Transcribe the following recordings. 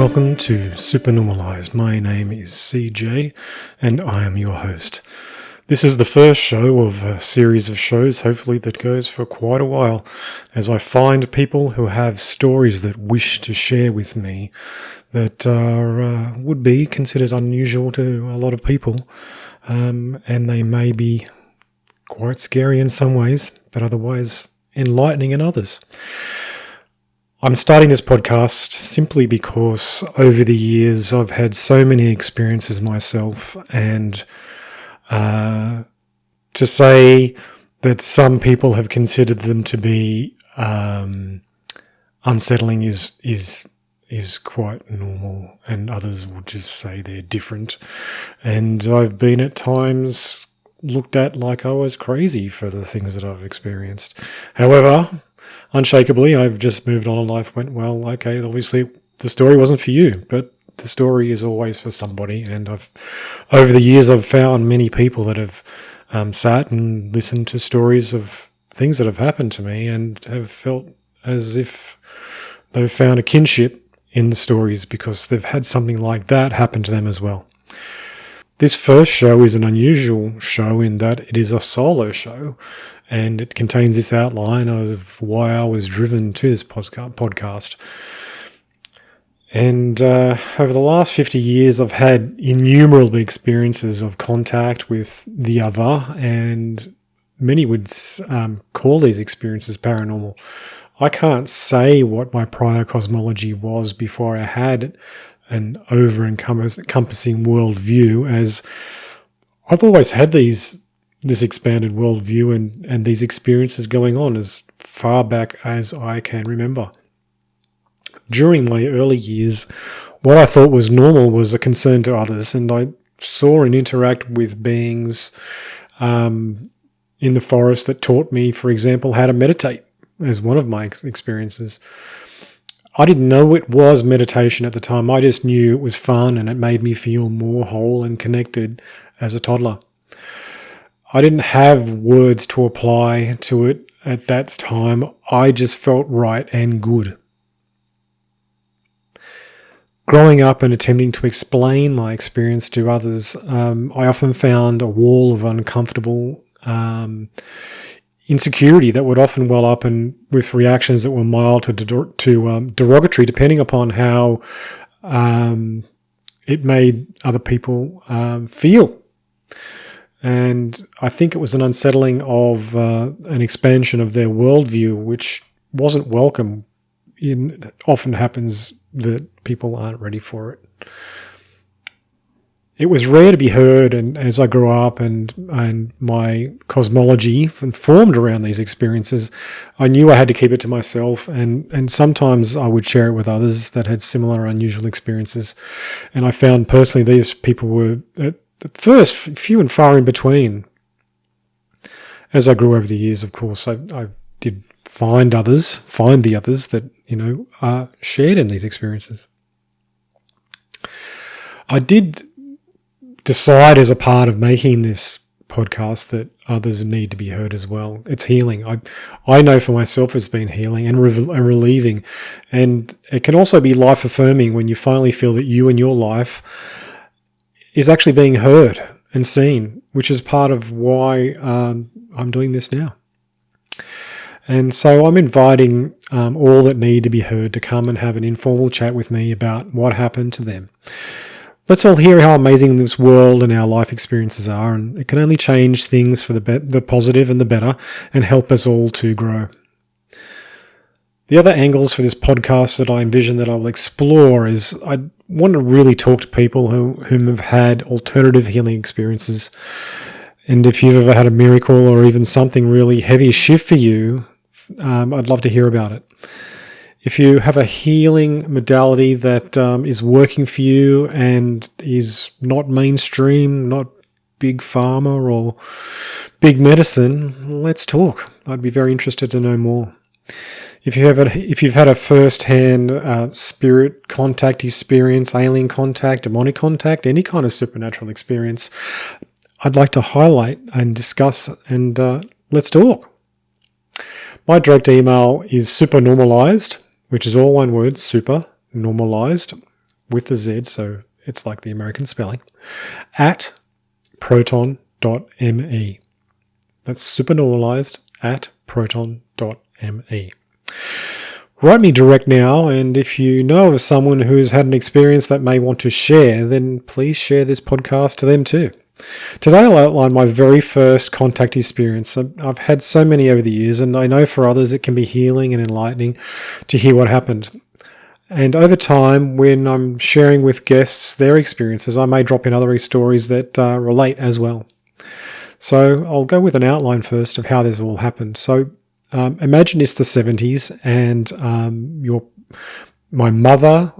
Welcome to Supernormalized. My name is Cee Jay and I am your host. This is the first show of a series of shows, hopefully, that goes for quite a while, as I find people who have stories that wish to share with me that are, would be considered unusual to a lot of people, and they may be quite scary in some ways, but otherwise enlightening in others. I'm starting this podcast simply because over the years I've had so many experiences myself, and to say that some people have considered them to be unsettling is quite normal, and others will just say they're different. And I've been at times looked at like I was crazy for the things that I've experienced. However, unshakably, I've just moved on, and life went, well, okay, obviously the story wasn't for you, but the story is always for somebody. And over the years, I've found many people that have sat and listened to stories of things that have happened to me and have felt as if they've found a kinship in the stories because they've had something like that happen to them as well. This first show is an unusual show in that it is a solo show, and it contains this outline of why I was driven to this podcast. And over the last 50 years, I've had innumerable experiences of contact with the other, and many would call these experiences paranormal. I can't say what my prior cosmology was before I had an over-encompassing worldview, as I've always had this expanded worldview and these experiences going on as far back as I can remember. During my early years, what I thought was normal was a concern to others, and I saw and interact with beings in the forest that taught me, for example, how to meditate as one of my experiences. I didn't know it was meditation at the time. I just knew it was fun and it made me feel more whole and connected as a toddler. I didn't have words to apply to it at that time. I just felt right and good. Growing up and attempting to explain my experience to others, I often found a wall of uncomfortable insecurity that would often well up, and with reactions that were mild to derogatory, depending upon how it made other people feel. And I think it was an unsettling of an expansion of their worldview, which wasn't welcome. It often happens that people aren't ready for it. It was rare to be heard, and as I grew up and my cosmology formed around these experiences, I knew I had to keep it to myself, and sometimes I would share it with others that had similar unusual experiences. And I found personally these people were at first few and far in between. As I grew over the years, of course, I did find the others that, shared in these experiences. I did decide as a part of making this podcast that others need to be heard as well. It's healing. I know for myself it's been healing and relieving. And it can also be life-affirming when you finally feel that you and your life is actually being heard and seen, which is part of why I'm doing this now. And so I'm inviting all that need to be heard to come and have an informal chat with me about what happened to them. Let's all hear how amazing this world and our life experiences are, and it can only change things for the positive and the better, and help us all to grow. The other angles for this podcast that I envision that I will explore is I want to really talk to people whom have had alternative healing experiences. And if you've ever had a miracle or even something really heavy shift for you, I'd love to hear about it. If you have a healing modality that is working for you and is not mainstream, not big pharma or big medicine, let's talk. I'd be very interested to know more. If you've had a first-hand spirit contact experience, alien contact, demonic contact, any kind of supernatural experience, I'd like to highlight and discuss, and let's talk. My direct email is supernormalized, which is all one word, supernormalized, with the Z, so it's like the American spelling, at proton.me. That's Supernormalized at proton.me. Write me direct now, and if you know of someone who's had an experience that may want to share, then please share this podcast to them too. Today I'll outline my very first contact experience. I've had so many over the years, and I know for others it can be healing and enlightening to hear what happened. And over time, when I'm sharing with guests their experiences, I may drop in other stories that relate as well. So I'll go with an outline first of how this all happened. So imagine it's the 70s, and my mother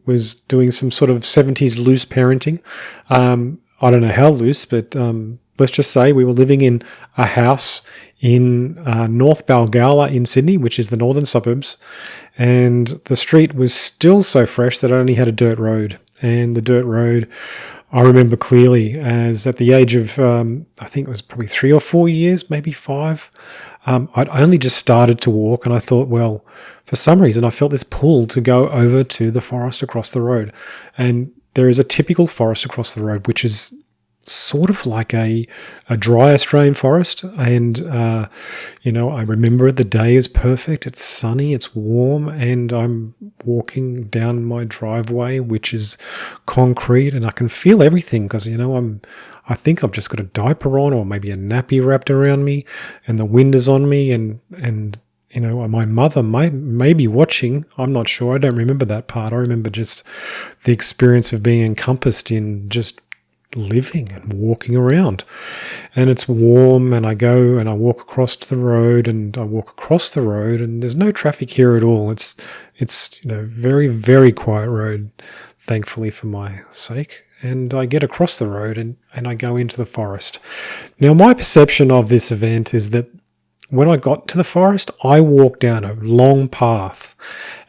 was doing some sort of 70s loose parenting. I don't know how loose, but let's just say we were living in a house in North Balgowlah in Sydney, which is the northern suburbs, and the street was still so fresh that it only had a dirt road. And the dirt road, I remember clearly, as at the age of, I think it was probably 3 or 4 years, maybe 5, I'd only just started to walk, and I thought, well, for some reason I felt this pull to go over to the forest across the road. And there is a typical forest across the road, which is sort of like a dry Australian forest. And, I remember the day is perfect. It's sunny, it's warm, and I'm walking down my driveway, which is concrete, and I can feel everything because, I think I've just got a diaper on or maybe a nappy wrapped around me, and the wind is on me, and my mother may be watching. I'm not sure. I don't remember that part. I remember just the experience of being encompassed in just living and walking around. And it's warm, and I go and I walk across the road, and there's no traffic here at all. It's very, very quiet road, thankfully for my sake. And I get across the road and I go into the forest. Now, my perception of this event is that when I got to the forest, I walked down a long path.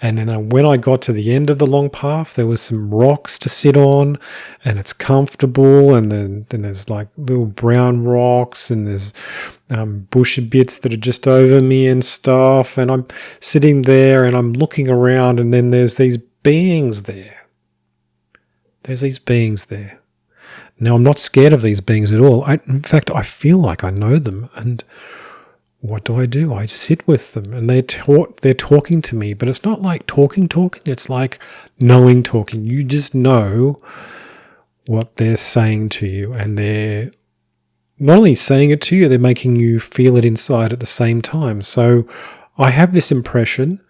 And then when I got to the end of the long path, there was some rocks to sit on, and it's comfortable. And then there's like little brown rocks, and there's bushy bits that are just over me and stuff. And I'm sitting there and I'm looking around, and then there's these beings there. Now, I'm not scared of these beings at all. In fact, I feel like I know them. And what do? I sit with them, and they're talking to me, but it's not like talking. It's like knowing talking. You just know what they're saying to you, and they're not only saying it to you, they're making you feel it inside at the same time. So I have this impression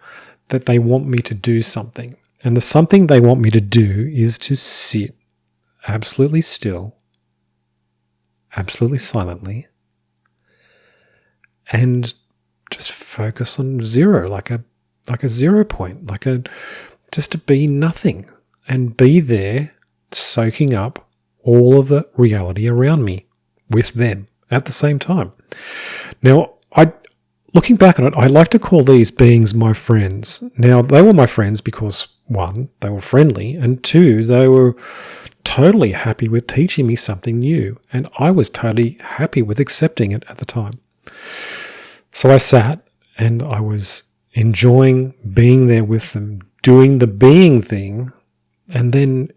that they want me to do something. And the something they want me to do is to sit absolutely still, absolutely silently, and just focus on zero, like a 0 point, just to be nothing and be there soaking up all of the reality around me with them at the same time. Now, looking back on it, I like to call these beings my friends. Now, they were my friends because, 1, they were friendly, and 2, they were totally happy with teaching me something new, and I was totally happy with accepting it at the time. So I sat, and I was enjoying being there with them, doing the being thing, and then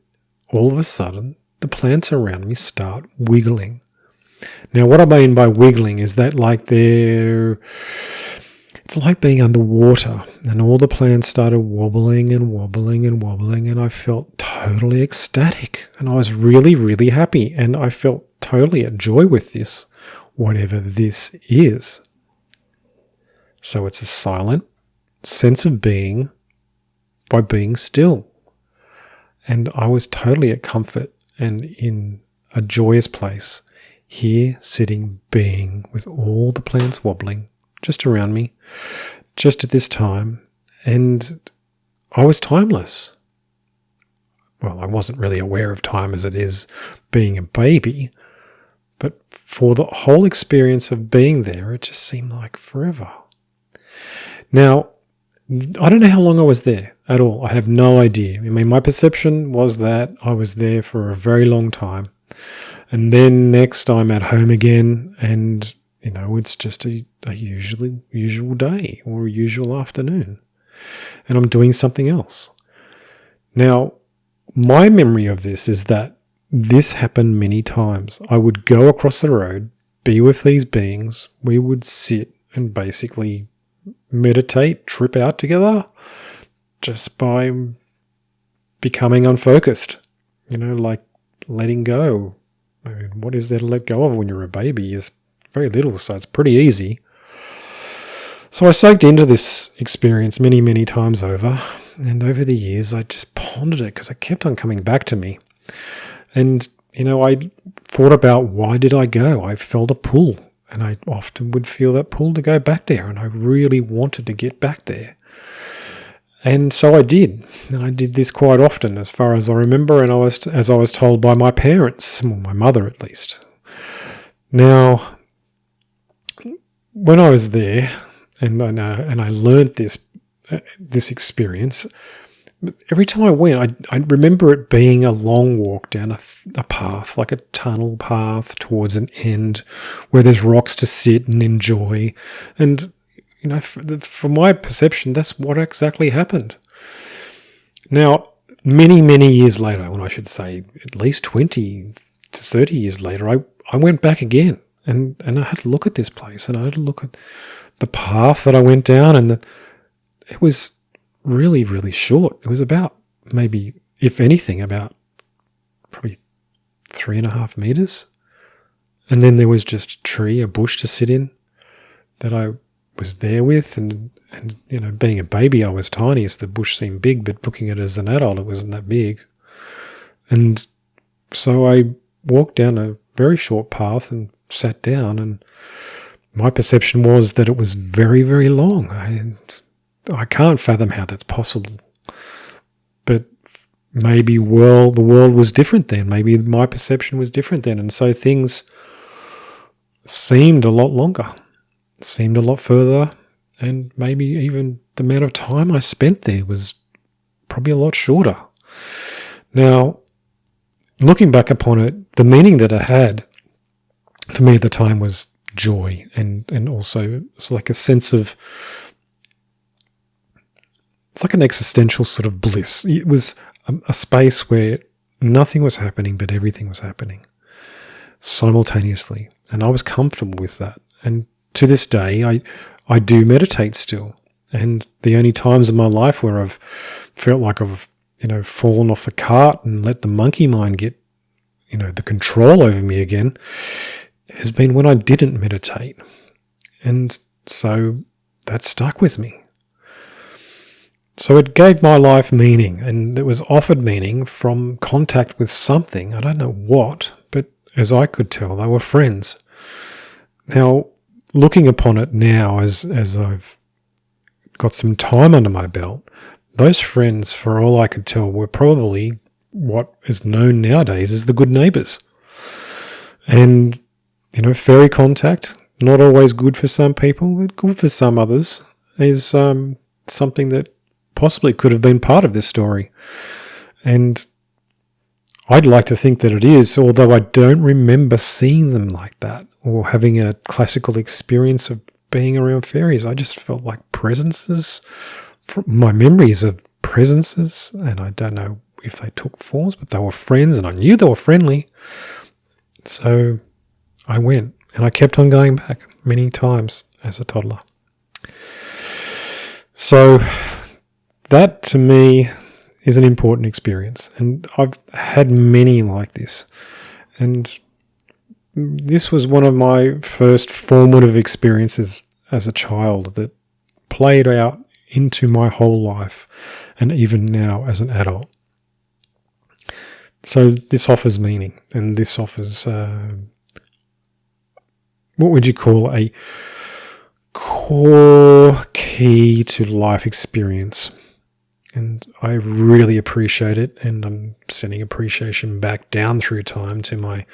all of a sudden, the plants around me start wiggling. Now, what I mean by wiggling is that it's like being underwater, and all the plants started wobbling and wobbling and wobbling, and I felt totally ecstatic, and I was really, really happy, and I felt totally at joy with this, whatever this is. So it's a silent sense of being by being still, and I was totally at comfort and in a joyous place. Here, sitting, being, with all the plants wobbling just around me, just at this time, and I was timeless. Well, I wasn't really aware of time as it is being a baby, but for the whole experience of being there, it just seemed like forever. Now, I don't know how long I was there at all. I have no idea. I mean, my perception was that I was there for a very long time. And then next I'm at home again, and, it's just a usual day or a usual afternoon. And I'm doing something else. Now, my memory of this is that this happened many times. I would go across the road, be with these beings. We would sit and basically meditate, trip out together just by becoming unfocused, like letting go. I mean, what is there to let go of when you're a baby? It's very little, so it's pretty easy. So I soaked into this experience many, many times over, and over the years I just pondered it because it kept on coming back to me. And, I thought about, why did I go? I felt a pull, and I often would feel that pull to go back there, and I really wanted to get back there. And so I did, and I did this quite often as far as I remember, and as I was told by my parents, or my mother at least. Now, when I was there, and I learned this experience, every time I went, I remember it being a long walk down a path, like a tunnel path towards an end where there's rocks to sit and enjoy. And, from my perception, that's what exactly happened. Now, many, many years later, when I should say at least 20 to 30 years later, I went back again and I had to look at this place, and I had to look at the path that I went down, and it was really, really short. It was about maybe, if anything, about probably 3.5 meters. And then there was just a bush to sit in that I was there with. And being a baby, I was tiny, so the bush seemed big, but looking at it as an adult, it wasn't that big. And so I walked down a very short path and sat down, and my perception was that it was very, very long. I can't fathom how that's possible. But maybe the world was different then. Maybe my perception was different then. And so things seemed a lot longer, seemed a lot further, and maybe even the amount of time I spent there was probably a lot shorter. Now, looking back upon it, the meaning that it had for me at the time was joy, and also it's like a sense of, it's like an existential sort of bliss. It was a space where nothing was happening, but everything was happening simultaneously, and I was comfortable with that. And to this day, I do meditate still, and the only times in my life where I've felt like I've fallen off the cart and let the monkey mind get the control over me again has been when I didn't meditate. And so that stuck with me. So it gave my life meaning, and it was offered meaning from contact with something. I don't know what, but as I could tell, they were friends. Now, looking upon it now as I've got some time under my belt, those friends, for all I could tell, were probably what is known nowadays as the Good Neighbours. And fairy contact, not always good for some people, but good for some others, is something that possibly could have been part of this story. And I'd like to think that it is, although I don't remember seeing them like that or having a classical experience of being around fairies. I just felt like presences, my memories of presences, and I don't know if they took forms, but they were friends, and I knew they were friendly. So I went, and I kept on going back many times as a toddler. So that, to me, is an important experience, and I've had many like this. And this was one of my first formative experiences as a child that played out into my whole life, and even now as an adult. So this offers meaning, and this offers, what would you call a core key to life experience. And I really appreciate it, and I'm sending appreciation back down through time to my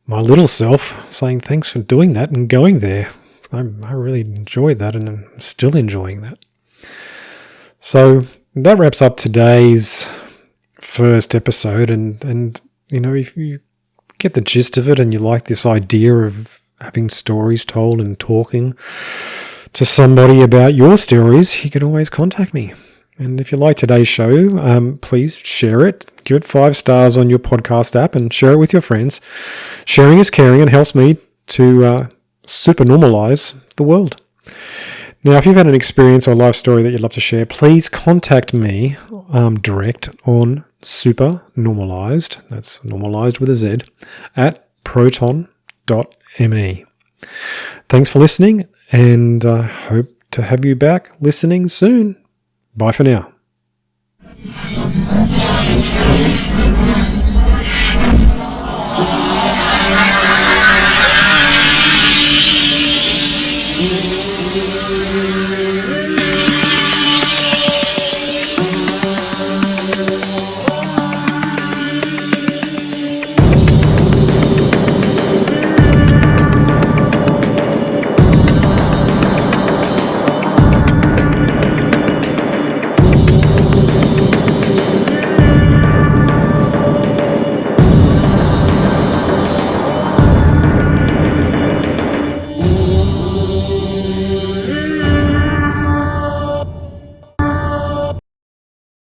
little self, saying thanks for doing that and going there. I really enjoyed that, and I'm still enjoying that. So that wraps up today's first episode, and if you get the gist of it and you like this idea of having stories told and talking to somebody about your stories, you can always contact me. And if you like today's show, please share it. Give it 5 stars on your podcast app and share it with your friends. Sharing is caring and helps me to supernormalize the world. Now, if you've had an experience or a life story that you'd love to share, please contact me direct on Supernormalized, that's normalized with a Z, at proton.me. Thanks for listening, and I hope to have you back listening soon. Bye for now.